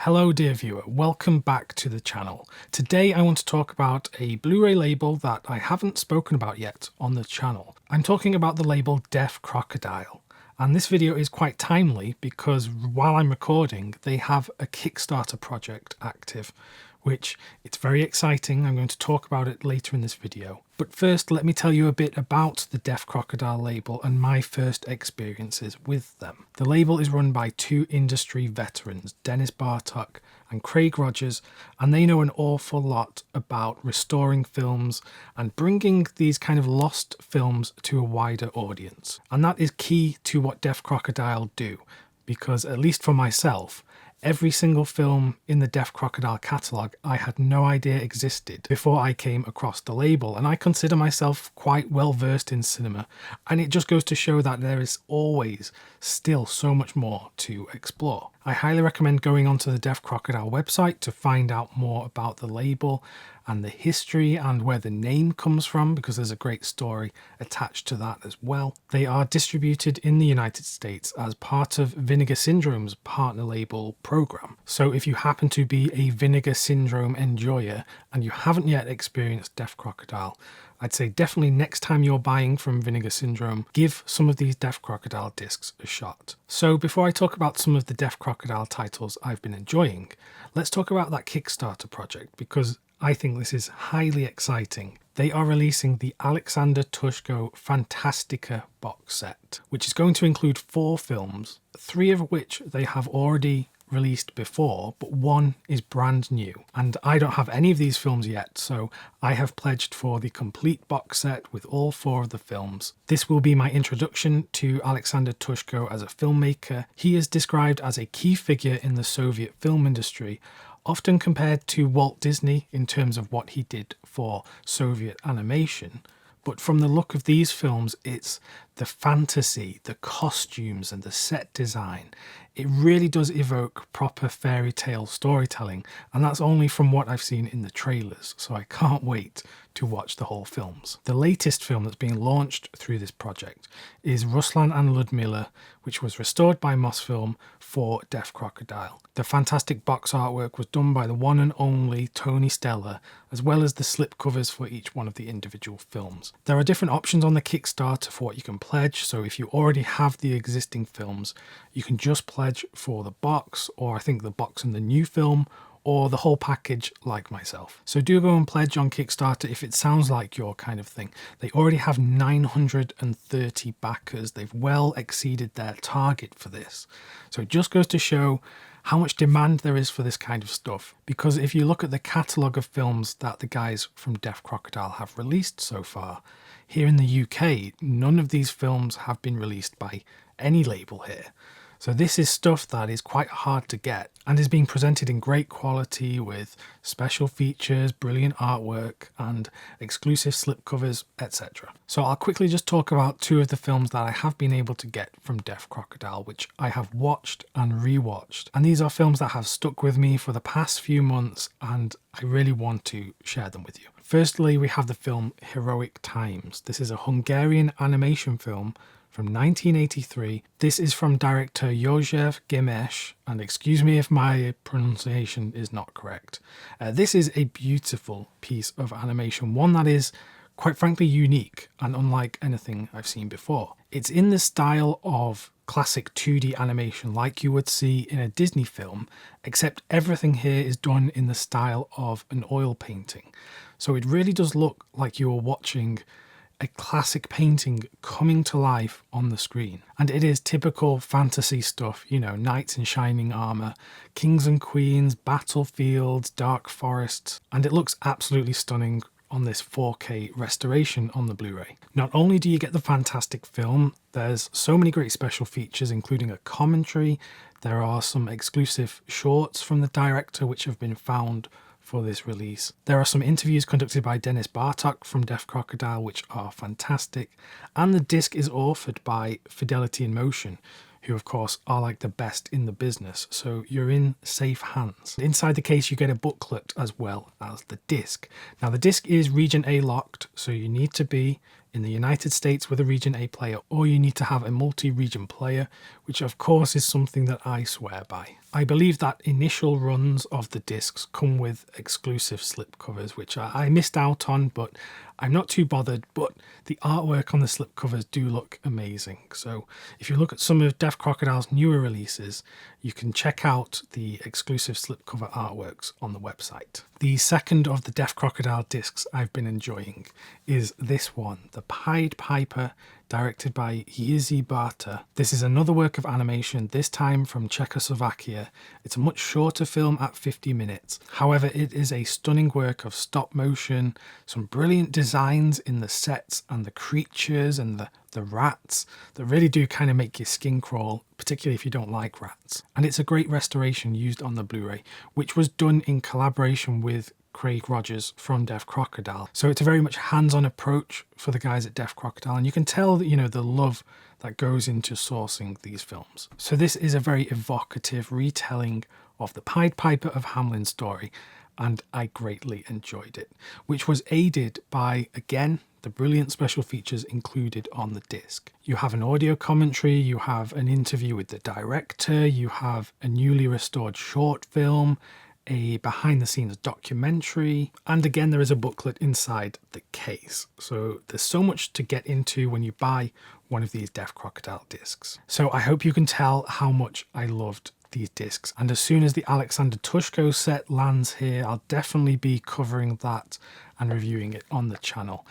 Hello dear viewer, welcome back to the channel. Today I want to talk about a Blu-ray label that I haven't spoken about yet on the channel. I'm talking about the label Deaf Crocodile. And this video is quite timely because while I'm recording, they have a Kickstarter project active, which it's very exciting. I'm going to talk about it later in this video. But first, let me tell you a bit about the Deaf Crocodile label and my first experiences with them. The label is run by two industry veterans, Dennis Bartok and Craig Rogers, and they know an awful lot about restoring films and bringing these kind of lost films to a wider audience. And that is key to what Deaf Crocodile do, because at least for myself, every single film in the Deaf Crocodile catalogue I had no idea existed before I came across the label, and I consider myself quite well versed in cinema, and it just goes to show that there is always still so much more to explore. I highly recommend going onto the Deaf Crocodile website to find out more about the label and the history and where the name comes from, because there's a great story attached to that as well. They are distributed in the United States as part of Vinegar Syndrome's partner label program. So if you happen to be a Vinegar Syndrome enjoyer and you haven't yet experienced Deaf Crocodile, I'd say definitely next time you're buying from Vinegar Syndrome, give some of these Deaf Crocodile discs a shot. So before I talk about some of the Deaf Crocodile titles I've been enjoying, let's talk about that Kickstarter project, because I think this is highly exciting. They are releasing the Alexander Tushko Fantastica box set, which is going to include 4 films, 3 of which they have already released before, but 1 is brand new. And I don't have any of these films yet, so I have pledged for the complete box set with all 4 of the films. This will be my introduction to Alexander Tushko as a filmmaker. He is described as a key figure in the Soviet film industry, often compared to Walt Disney in terms of what he did for Soviet animation. But from the look of these films, it's the fantasy, the costumes and the set design. It really does evoke proper fairy tale storytelling, and that's only from what I've seen in the trailers, so I can't wait to watch the whole films. The latest film that's being launched through this project is Ruslan and Ludmilla, which was restored by Mosfilm for Deaf Crocodile. The fantastic box artwork was done by the one and only Tony Stella, as well as the slipcovers for each one of the individual films. There are different options on the Kickstarter for what you can pledge, so if you already have the existing films, you can just pledge for the box, or I think the box and the new film, or the whole package like myself. So do go and pledge on Kickstarter if it sounds like your kind of thing. They already have 930 backers. They've well exceeded their target for this. So it just goes to show how much demand there is for this kind of stuff. Because if you look at the catalogue of films that the guys from Deaf Crocodile have released so far, here in the UK, none of these films have been released by any label here. So this is stuff that is quite hard to get and is being presented in great quality with special features, brilliant artwork and exclusive slipcovers, etc. So I'll quickly just talk about 2 of the films that I have been able to get from Deaf Crocodile, which I have watched and rewatched. And these are films that have stuck with me for the past few months, and I really want to share them with you. Firstly, we have the film Heroic Times. This is a Hungarian animation film from 1983. This is from director József Gemes, and excuse me if my pronunciation is not correct. This is a beautiful piece of animation, one that is quite frankly unique and unlike anything I've seen before. It's in the style of classic 2D animation like you would see in a Disney film, except everything here is done in the style of an oil painting. So it really does look like you are watching a classic painting coming to life on the screen. And it is typical fantasy stuff, you know, knights in shining armor, kings and queens, battlefields, dark forests, and it looks absolutely stunning on this 4K restoration on the Blu-ray. Not only do you get the fantastic film, there's so many great special features, including a commentary. There are some exclusive shorts from the director which have been found for this release. There are some interviews conducted by Dennis Bartok from Deaf Crocodile which are fantastic, and the disc is authored by Fidelity in Motion, who of course are like the best in the business, so you're in safe hands. Inside the case you get a booklet as well as the disc. Now the disc is Region A locked, so you need to be in the United States with a Region A player, or you need to have a multi-region player, which of course is something that I swear by. I believe that initial runs of the discs come with exclusive slipcovers, which I missed out on, but I'm not too bothered. But the artwork on the slipcovers do look amazing. So if you look at some of Deaf Crocodile's newer releases, you can check out the exclusive slipcover artworks on the website. The second of the Deaf Crocodile discs I've been enjoying is this one, The Pied Piper, directed by Jiří Bárta. This is another work of animation, this time from Czechoslovakia. It's a much shorter film at 50 minutes. However, it is a stunning work of stop motion, some brilliant designs in the sets and the creatures and the rats that really do kind of make your skin crawl, particularly if you don't like rats. And it's a great restoration used on the Blu-ray, which was done in collaboration with Craig Rogers from Deaf Crocodile. So it's a very much hands-on approach for the guys at Deaf Crocodile, and you can tell that, you know, the love that goes into sourcing these films. So this is a very evocative retelling of the Pied Piper of Hamelin story, and I greatly enjoyed it, which was aided by, again, the brilliant special features included on the disc. You have an audio commentary, you have an interview with the director, you have a newly restored short film, a behind-the-scenes documentary, and again there is a booklet inside the case. So there's so much to get into when you buy one of these Deaf Crocodile discs. So I hope you can tell how much I loved these discs, and as soon as the Alexander Tushko set lands here, I'll definitely be covering that and reviewing it on the channel.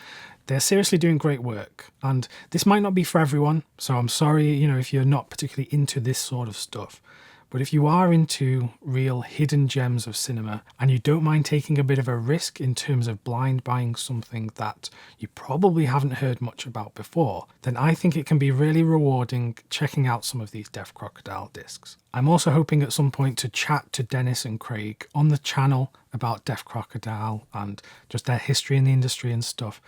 They're seriously doing great work, and this might not be for everyone, so I'm sorry, you know, if you're not particularly into this sort of stuff. But if you are into real hidden gems of cinema and you don't mind taking a bit of a risk in terms of blind buying something that you probably haven't heard much about before, then I think it can be really rewarding checking out some of these Deaf Crocodile discs. I'm also hoping at some point to chat to Dennis and Craig on the channel about Deaf Crocodile and just their history in the industry and stuff,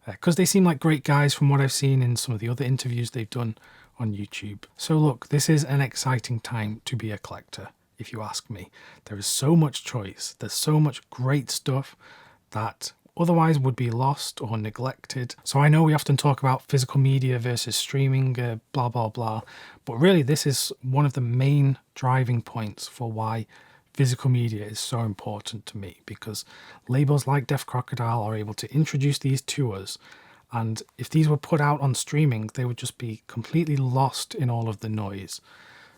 because they seem like great guys from what I've seen in some of the other interviews they've done on YouTube. So look, this is an exciting time to be a collector, if you ask me. There is so much choice, there's so much great stuff that otherwise would be lost or neglected. So I know we often talk about physical media versus streaming, blah blah blah, but really this is one of the main driving points for why physical media is so important to me, because labels like Deaf Crocodile are able to introduce these to us. And if these were put out on streaming, they would just be completely lost in all of the noise.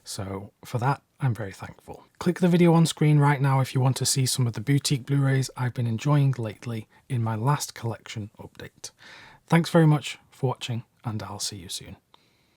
So for that, I'm very thankful. Click the video on screen right now if you want to see some of the boutique Blu-rays I've been enjoying lately in my last collection update. Thanks very much for watching, and I'll see you soon.